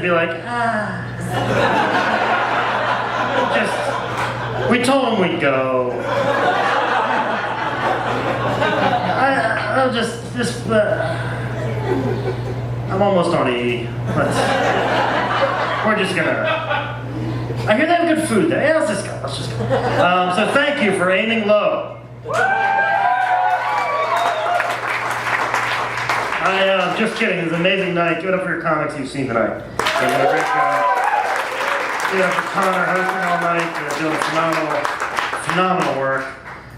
and be like, we told him we'd go. I'm almost on E. We're just gonna. I hear they have good food there. Yeah, let's just go. So thank you for aiming low. Just kidding. It was an amazing night. Give it up for your comics you've seen tonight. They did a great job. Give it up for Connor hosting all night. They're doing phenomenal work.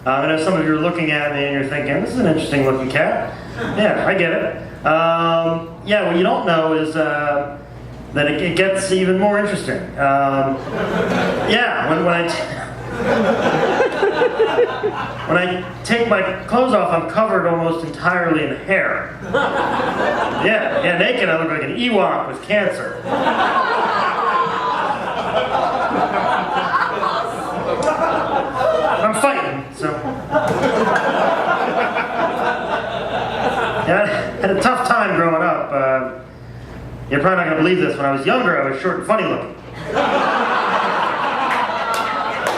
I know some of you are looking at me and you're thinking, this is an interesting looking cat. Yeah, I get it. Yeah, what you don't know is that it gets even more interesting. Yeah, when I take my clothes off, I'm covered almost entirely in hair. Yeah, naked I look like an Ewok with cancer. I'm fighting, so. Yeah, I had a tough time growing up. You're probably not going to believe this. When I was younger, I was short and funny looking.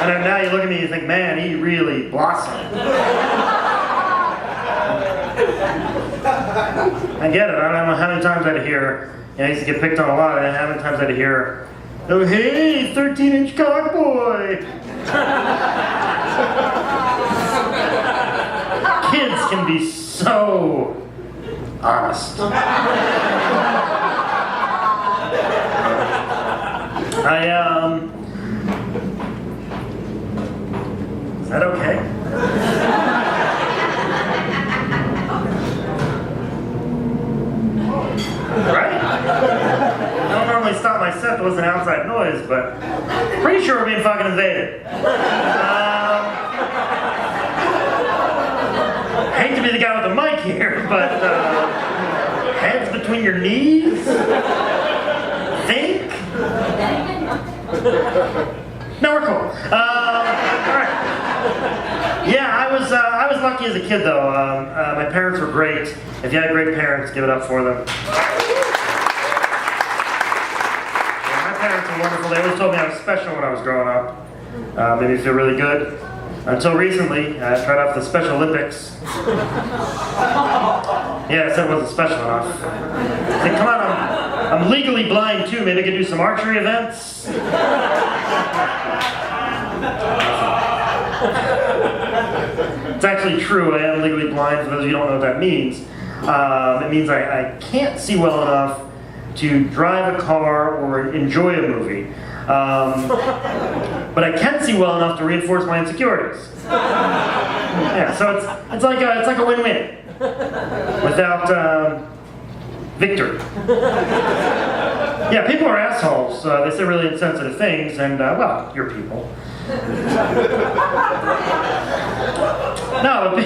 And then now you look at me and you think, man, he really blossomed. I get it. I don't know how many times I'd hear, I used to get picked on a lot, and how many times I'd hear, oh, hey, 13-inch cock boy. Kids can be so honest. Is that okay? Right? I don't normally stop my set, there was an outside noise, but pretty sure we're being fucking invaded. I hate to be the guy with the mic here, but heads between your knees? Think? No, we're cool. Alright. Yeah, I was lucky as a kid though. My parents were great. If you had great parents, give it up for them. Yeah, my parents were wonderful. They always told me I was special when I was growing up. Made me feel really good. Until recently, I tried out for the Special Olympics. Yeah, I said it wasn't special enough. I said, come on, I'm legally blind too. Maybe I could do some archery events. It's actually true. I am legally blind. For those of you who don't know what that means, it means I can't see well enough to drive a car or enjoy a movie. But I can see well enough to reinforce my insecurities. Yeah, so it's like a win-win without victory. Yeah, people are assholes. They say really insensitive things, and well, you're people. No, but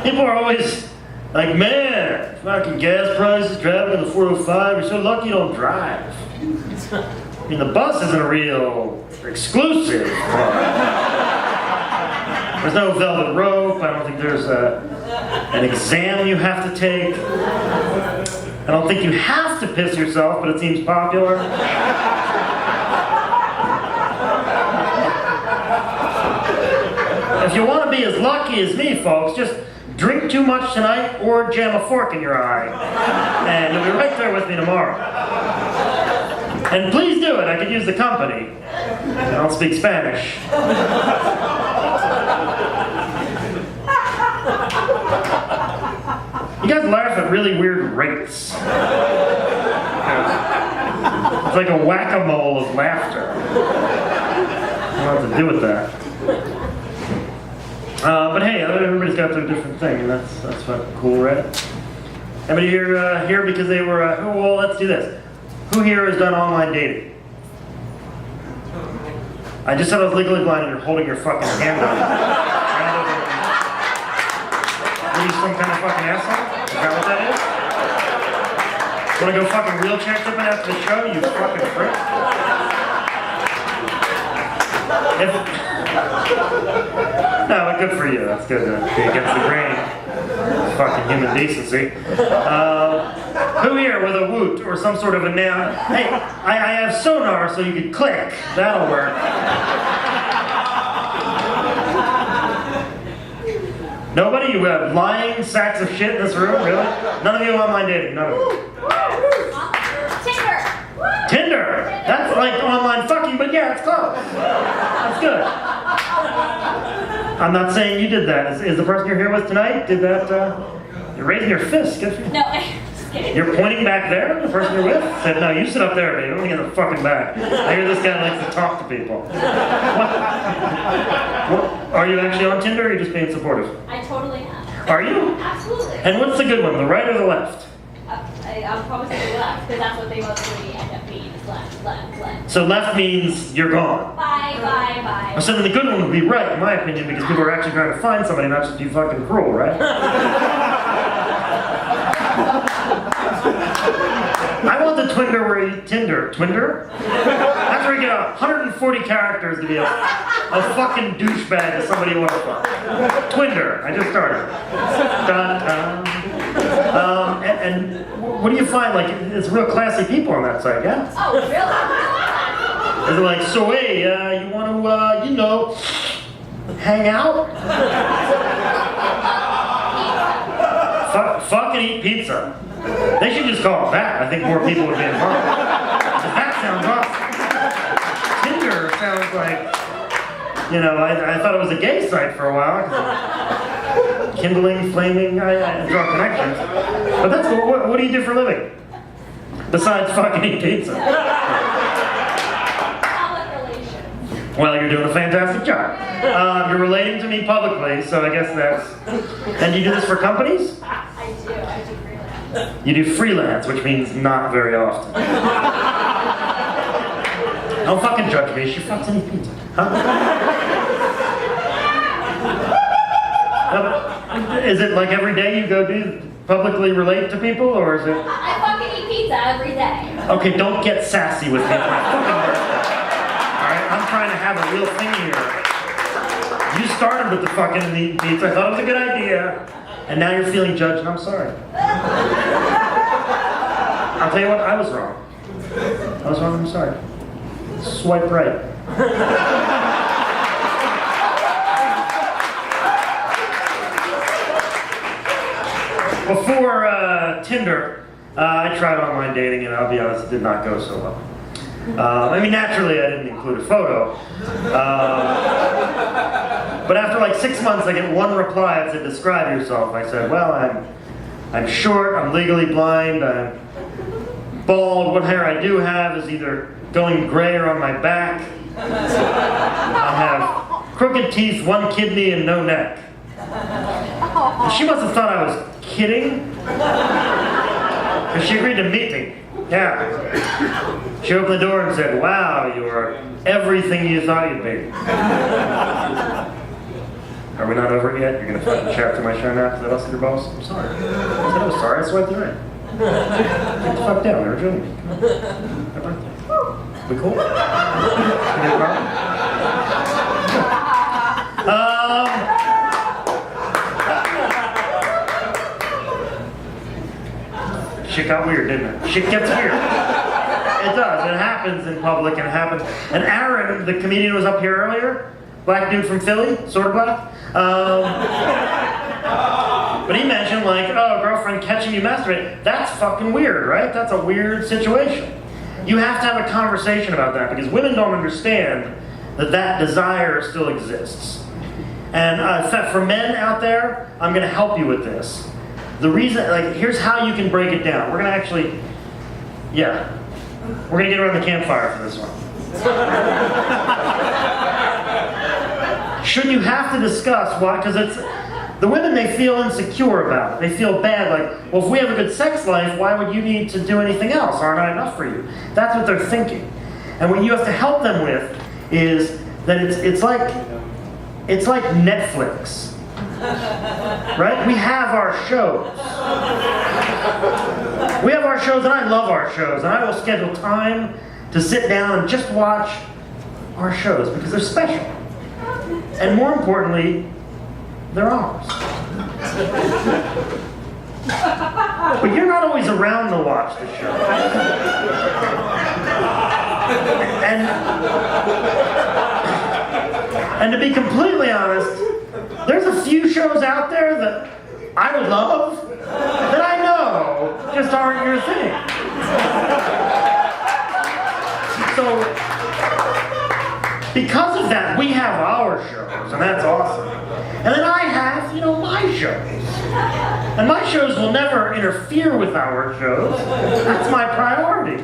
people are always like, man, fucking gas prices, driving on the 405. You're so lucky you don't drive. I mean, the bus isn't a real exclusive car. There's no velvet rope. I don't think there's an exam you have to take. I don't think you have to piss yourself, but it seems popular. If you want to be as lucky as me, folks, just drink too much tonight or jam a fork in your eye. And you'll be right there with me tomorrow. And please do it. I could use the company. I don't speak Spanish. You guys laugh at really weird rates. It's like a whack-a-mole of laughter. I don't know what to do with that. But hey, everybody's got their different thing, and that's fucking cool, right? Anybody here because they were, well, let's do this. Who here has done online dating? I just said I was legally blind and you're holding your fucking hand up. Are you some kind of fucking asshole? Is that what that is? Wanna go fucking wheelchair tipping after the show, you fucking prick? No, but good for you. That's good to be against the grain. Fucking human decency. Who here with a woot or some sort of a noun? Hey, I have sonar so you could click. That'll work. Nobody? You have lying sacks of shit in this room? Really? None of you online dating? None of you. Tinder. Tinder? That's like online fucking, but yeah, it's close. That's good. I'm not saying you did that. Is the person you're here with tonight, did that, you're raising your fist. Good for you. No, I'm just kidding. You're pointing back there? The person you're with said, no, you sit up there, baby. Don't get the fucking back. I hear this guy likes to talk to people. What? Are you actually on Tinder or are you just being supportive? I totally am. Are you? Absolutely. And what's the good one, the right or the left? I'll probably say left, because that's what they mostly end up being, is left, left, left. So left means you're gone. Bye, bye, bye. So then the good one would be right, in my opinion, because people are actually trying to find somebody, not just be fucking cruel, right? I want the Twinder where you Twinder? That's where you get 140 characters to be a fucking douchebag to somebody you want to fuck. Twinder, I just started. And what do you find? Like, it's real classy people on that site, yeah? Oh, really? Is it like, so hey, you want to, hang out? Fuck and eat pizza. They should just call it that. I think more people would be involved. That sounds awesome. Tinder sounds like, I thought it was a gay site for a while. Kindling, flaming, I draw connections. But that's cool. What do you do for a living? Besides fucking eat pizza. Public relations. Well, you're doing a fantastic job. You're relating to me publicly, so I guess that's... And do you do this for companies? I do freelance. You do freelance, which means not very often. Don't fucking judge me. She fucks any pizza. Huh? Is it like every day you go do publicly relate to people, or is it? I fucking eat pizza every day. Okay, don't get sassy with me. It's my fucking birthday. Alright, I'm trying to have a real thing here. You started with the fucking eating pizza. I thought it was a good idea. And now you're feeling judged, and I'm sorry. I'll tell you what, I was wrong. I'm sorry. Swipe right. Before Tinder, I tried online dating, and I'll be honest, it did not go so well. Naturally, I didn't include a photo. But after like 6 months, I get one reply that said, describe yourself. I said, well, I'm short, I'm legally blind, I'm bald. What hair I do have is either going gray or on my back. I have crooked teeth, one kidney, and no neck. And she must have thought I was kidding, because she agreed to meet me. Yeah. She opened the door and said, wow, you're everything you thought you'd be. Are we not over it yet? You're going to fucking chat to my show now because I lost your boss? I'm sorry. I said I was sorry. I swiped you right. Get the fuck down. Never joined me. Come on. Happy birthday. We cool? Any problem? Shit got weird, didn't it? Shit gets weird. It does. It happens in public, and it happens. And Aaron, the comedian who was up here earlier, black dude from Philly, sort of black. But he mentioned like, oh, girlfriend catching you masturbating. That's fucking weird, right? That's a weird situation. You have to have a conversation about that because women don't understand that desire still exists. And for men out there, I'm going to help you with this. The reason, here's how you can break it down. We're going to actually, we're going to get around the campfire for this one. Should you have to discuss why? Because the women, they feel insecure about it. They feel bad, like, well, if we have a good sex life, why would you need to do anything else? Aren't I enough for you? That's what they're thinking. And what you have to help them with is that it's like Netflix. Right? We have our shows. We have our shows, and I love our shows, and I will schedule time to sit down and just watch our shows because they're special. And more importantly, they're ours. But you're not always around to watch the show. And to be completely honest, there's a few shows out there that I would love that I know just aren't your thing. So, because of that, we have our shows, and that's awesome. And then I have, my shows. And my shows will never interfere with our shows. That's my priority.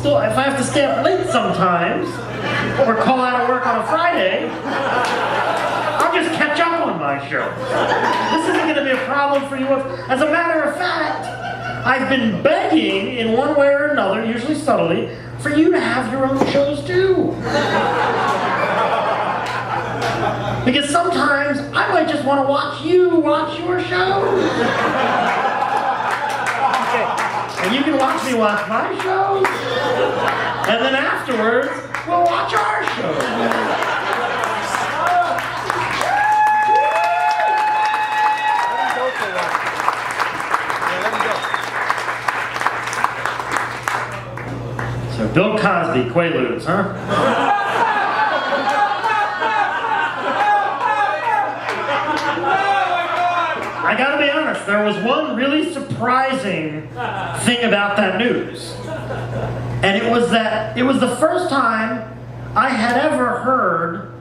If I have to stay up late sometimes, or call out of work on a Friday, I'll just catch up on my shows. This isn't going to be a problem for you. As a matter of fact, I've been begging in one way or another, usually subtly, for you to have your own shows too. Because sometimes I might just want to watch you watch your shows. And you can watch me watch my shows. And then afterwards, we'll watch our shows. So Bill Cosby, Quaaludes, huh? I gotta be honest, there was one really surprising thing about that news. And it was the first time I had ever heard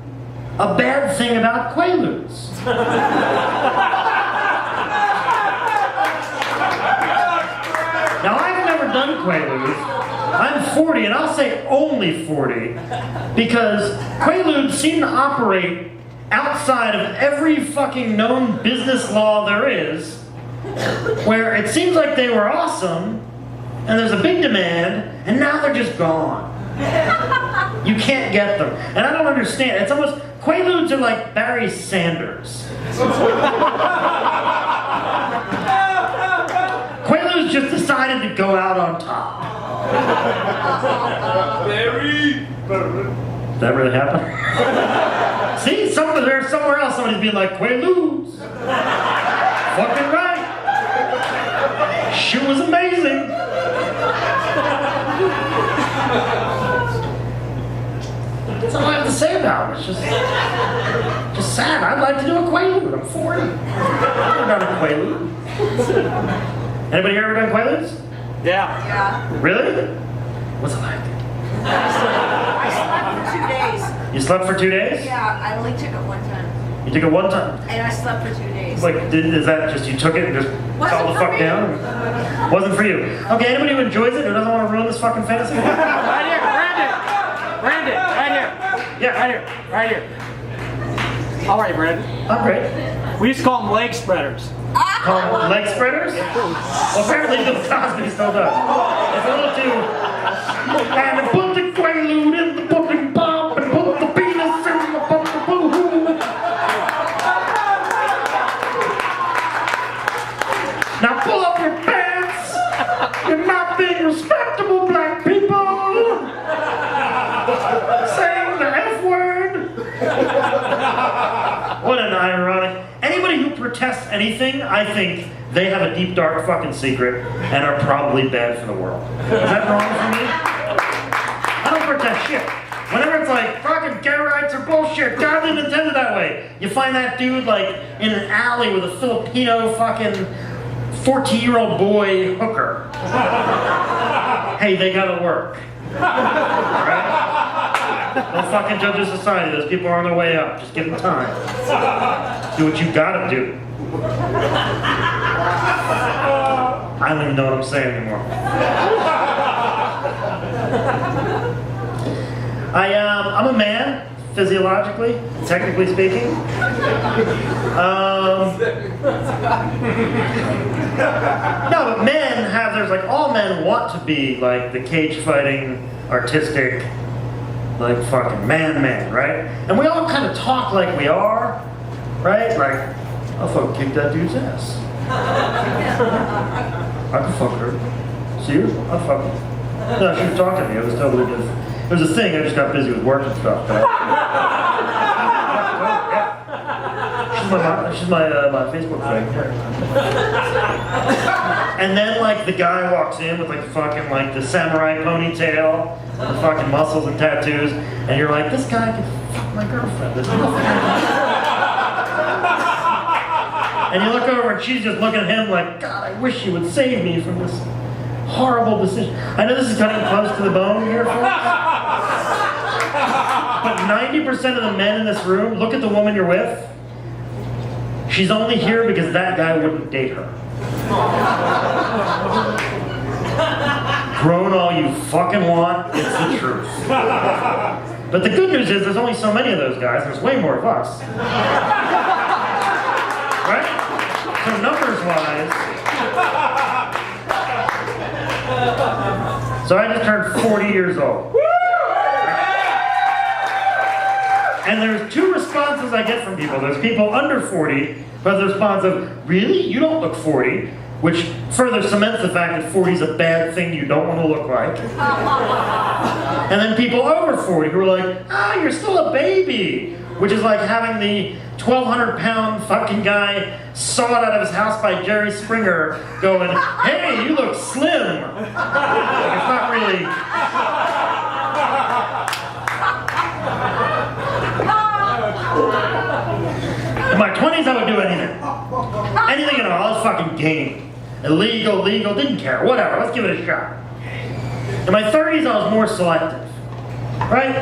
a bad thing about Quaaludes. Now, I've never done Quaaludes. I'm 40, and I'll say only 40, because Quaaludes seem to operate outside of every fucking known business law there is, where it seems like they were awesome, and there's a big demand, and now they're just gone. You can't get them. And I don't understand. It's almost, Quaaludes are like Barry Sanders. Quaaludes just decided to go out on top. Barry! Did that really happen? See, there's somewhere else somebody's being like, Quaaludes. Fucking right. Shit was amazing. That's all I have to say about it. It's just sad. I'd like to do a Quaalude. I'm 40. I've never done a Quaalude. Anybody here ever done Quaaludes? Yeah. Really? What's it like? I slept for 2 days. You slept for 2 days? Yeah, I only took it one time. You took it one time? And I slept for 2 days. Like, is that just you took it and just fell the fuck down? Wasn't for you. Okay, anybody who enjoys it, who doesn't want to ruin this fucking fantasy? Right here, Brandon, right here. Yeah. Right here. All right, Brandon. I'm great. We used to call them leg spreaders. Call them leg spreaders? Well, apparently Bill Cosby still does. It's a little too... And put the Quaalude in the fucking pump and put the penis in the fucking boo-hoo. Now pull up your pants. You're not being respectable, black people. Saying the F word. What an ironic. Anybody who protests anything, I think they have a deep, dark fucking secret and are probably bad for the world. Is that wrong for me? I don't protest shit. Whenever it's like, fucking gay rights are bullshit, God didn't intend it that way. You find that dude like in an alley with a Filipino fucking 14-year-old boy hooker. Hey, they gotta work. Alright? Don't fucking judge a society. Those people are on their way up. Just give them time. Do what you gotta do. I don't even know what I'm saying anymore. I'm a man, physiologically, technically speaking. No, but men have, there's like, all men want to be like the cage fighting, artistic, like fucking man, right? And we all kind of talk like we are, right? Like, I'll fucking kick that dude's ass. I could fuck her. See you? I'll fuck her. No, she was talking to me. It was totally different. It was a thing. I just got busy with work and stuff. But she's she's my Facebook friend. And then like the guy walks in with like fucking like the samurai ponytail, and the fucking muscles and tattoos, and you're like, this guy can fuck my girlfriend. There's nothing. And you look over and she's just looking at him like, God, I wish you would save me from this horrible decision. I know this is cutting close to the bone here, folks. But 90% of the men in this room, look at the woman you're with. She's only here because that guy wouldn't date her. Groan all you fucking want, it's the truth. But the good news is there's only so many of those guys, there's way more of us. Right? So numbers wise, so I just turned 40 years old. And there's two responses I get from people. There's people under 40, but the response of, really? You don't look 40? Which further cements the fact that 40 is a bad thing you don't want to look like. And then people over 40 who are like, you're still a baby. Which is like having the 1,200-pound fucking guy sawed out of his house by Jerry Springer going, hey, you look slim. Like, it's not really... In my 20s, I would do anything. Anything at all. I was fucking game. Illegal, legal, didn't care. Whatever, let's give it a shot. In my 30s, I was more selective. Right?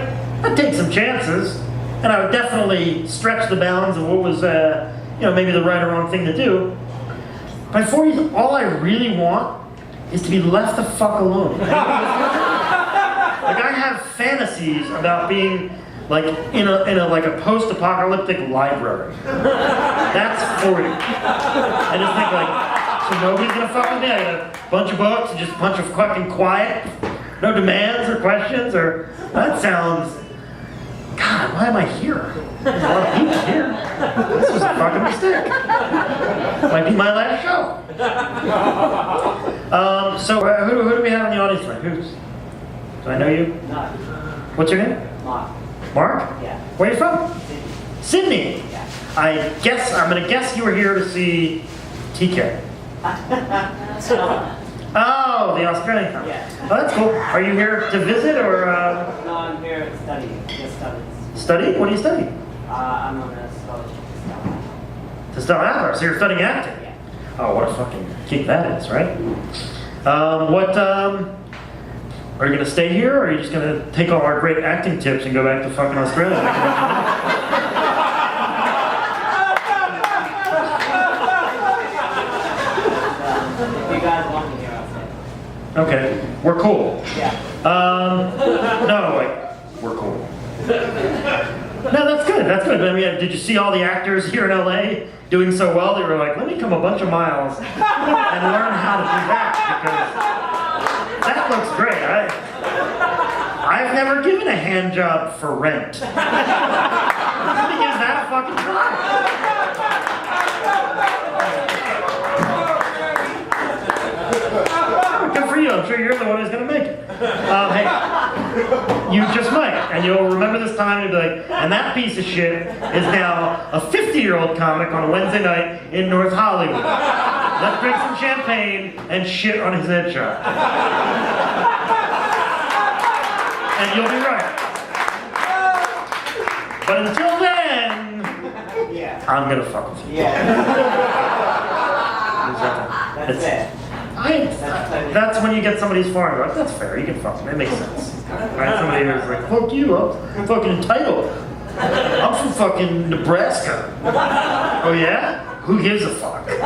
I'd take some chances. And I would definitely stretch the bounds of what was, maybe the right or wrong thing to do. By 40s, all I really want is to be left the fuck alone. Like I have fantasies about being like in a post-apocalyptic library. That's 40. I just think like, so nobody's gonna fuck with me. I got a bunch of books and just a bunch of fucking quiet, no demands or questions or that sounds. God, why am I here? There's a lot of people here. This was a fucking mistake. Might be my last show. Who do we have in the audience tonight? Do I know you? No. What's your name? Mark. Mark? Yeah. Where are you from? Sydney. Sydney. Yeah. I'm gonna guess you were here to see TK. Oh, the Australian comic. Yeah. Oh, that's cool. Are you here to visit or? No, I'm here to study. Just studies. Study? What do you study? I'm on a scholarship to To study acting. So you're studying acting? Yeah. Oh, what a fucking kick that is, right? Are you gonna stay here, or are you just gonna take all our great acting tips and go back to fucking Australia? If you guys want me here, I'll stay. Okay, we're cool. Yeah. We're cool. No, that's good. That's good. I mean, did you see all the actors here in LA doing so well? They were like, let me come a bunch of miles and learn how to do that because that looks great. I've never given a hand job for rent. Let me give that a fucking try. Good for you. I'm sure you're the one who's going to make it. Hey, you just might. And you'll remember this time and be like, and that piece of shit is now a 50-year-old comic on a Wednesday night in North Hollywood. Let's drink some champagne and shit on his headshot. And you'll be right. But until then, Yeah. I'm going to fuck with you. Yeah. That's it. That's when you get somebody's farm. You're like, that's fair, you can fuck them. It makes sense. Right? Somebody who's like, fuck you, I'm fucking entitled. I'm from fucking Nebraska. Oh yeah? Who gives a fuck? I'll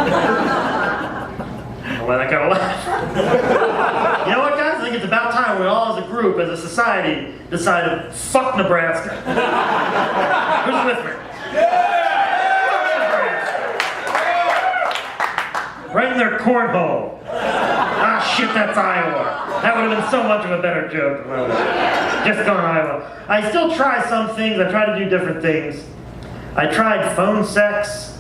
let that guy laugh. You know what, guys? I think it's about time we all as a group, as a society, decided, fuck Nebraska. Who's with me? Right in their cornhole. Ah, shit, that's Iowa. That would have been so much of a better joke. Just going Iowa. I still try some things. I try to do different things. I tried phone sex.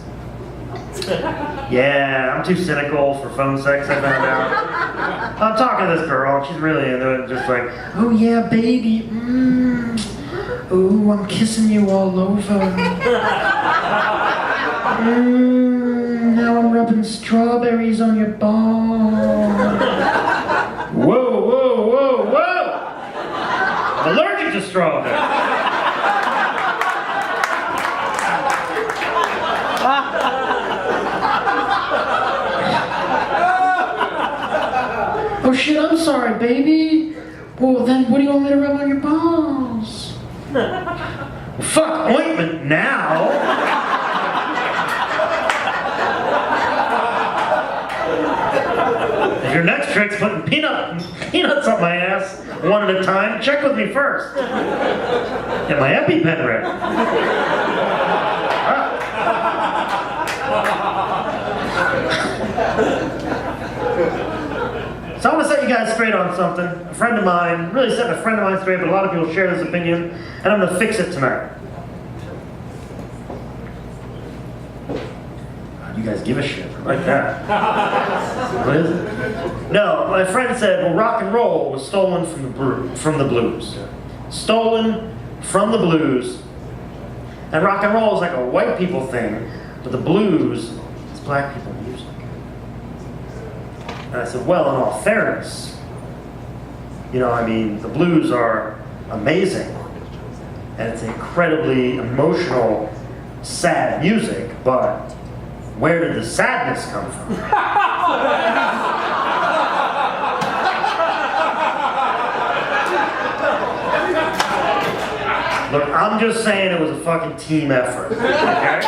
Yeah, I'm too cynical for phone sex, I found out. I'm talking to this girl, and she's really into it, just like, oh yeah, baby, ooh, I'm kissing you all over. Now I'm rubbing strawberries on your balls. Whoa, whoa, whoa, whoa! I'm allergic to strawberries. Oh shit, I'm sorry, baby. Well, then what do you want me to rub on your balls? Well, fuck ointment now. If your next trick's putting peanuts up my ass one at a time, check with me first. Get my EpiPen ready. So I want to set you guys straight on something. A friend of mine, really setting a friend of mine straight, but a lot of people share this opinion, and I'm going to fix it tonight. You guys give a shit. I like that. What is it? No, my friend said, well, rock and roll was stolen from the blues. Stolen from the blues. And rock and roll is like a white people thing, but the blues is black people music. And I said, well, in all fairness, you know, I mean, the blues are amazing. And it's incredibly emotional, sad music, but where did the sadness come from? Look, I'm just saying it was a fucking team effort, okay?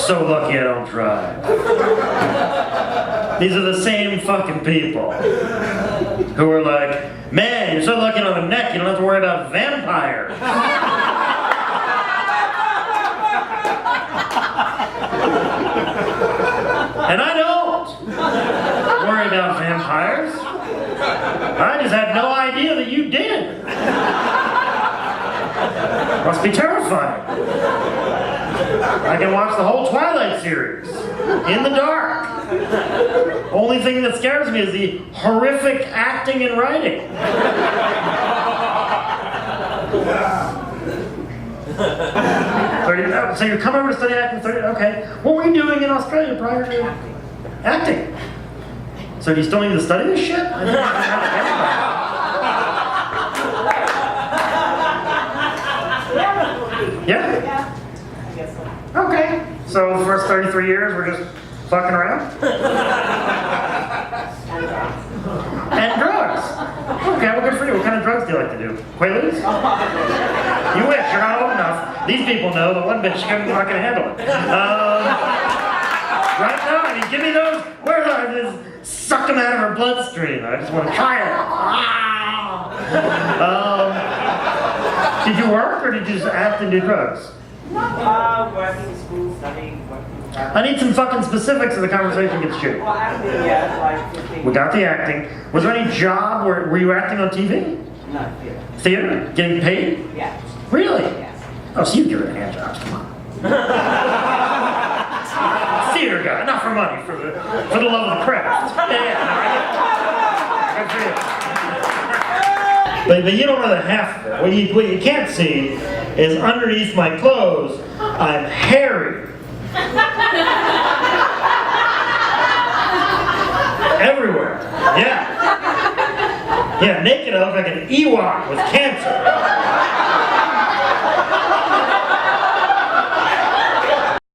So lucky I don't drive. These are the same fucking people who are like, man, you're so lucky on the neck, you don't have to worry about vampires. And I don't worry about vampires. I just had no idea that you did. Must be terrifying. I can watch the whole Twilight series in the dark. Only thing that scares me is the horrific acting and writing. So you come over to study acting, okay. What were you doing in Australia prior to acting? So do you still need to study this shit? I didn't have to yeah? Okay. So the first 33 years, we're just fucking around? And drugs. Okay, well, good for you. What kind of drugs do you like to do? Quaaludes? You wish. You're not old enough. These people know, but one bitch is not going to handle it. Right now, I mean, give me those. Where are they? Just suck them out of her bloodstream. I just want to try it. Did you work, or did you just act and do drugs? Working, school, studying, working. I need some fucking specifics so the conversation gets shitty. Well, acting, yeah, like 15. We got the acting. Was there any job where were you acting on TV? No, theater. Theater? Getting paid? Yeah. Really? Yes. Oh, so you've given hand jobs, come on. Theater guy, not for money, for the love of the craft. Yeah. Good for you. But you don't know the half of it. What you can't see is underneath my clothes, I'm hairy. Everywhere. Yeah. Yeah, naked I look like an Ewok with cancer.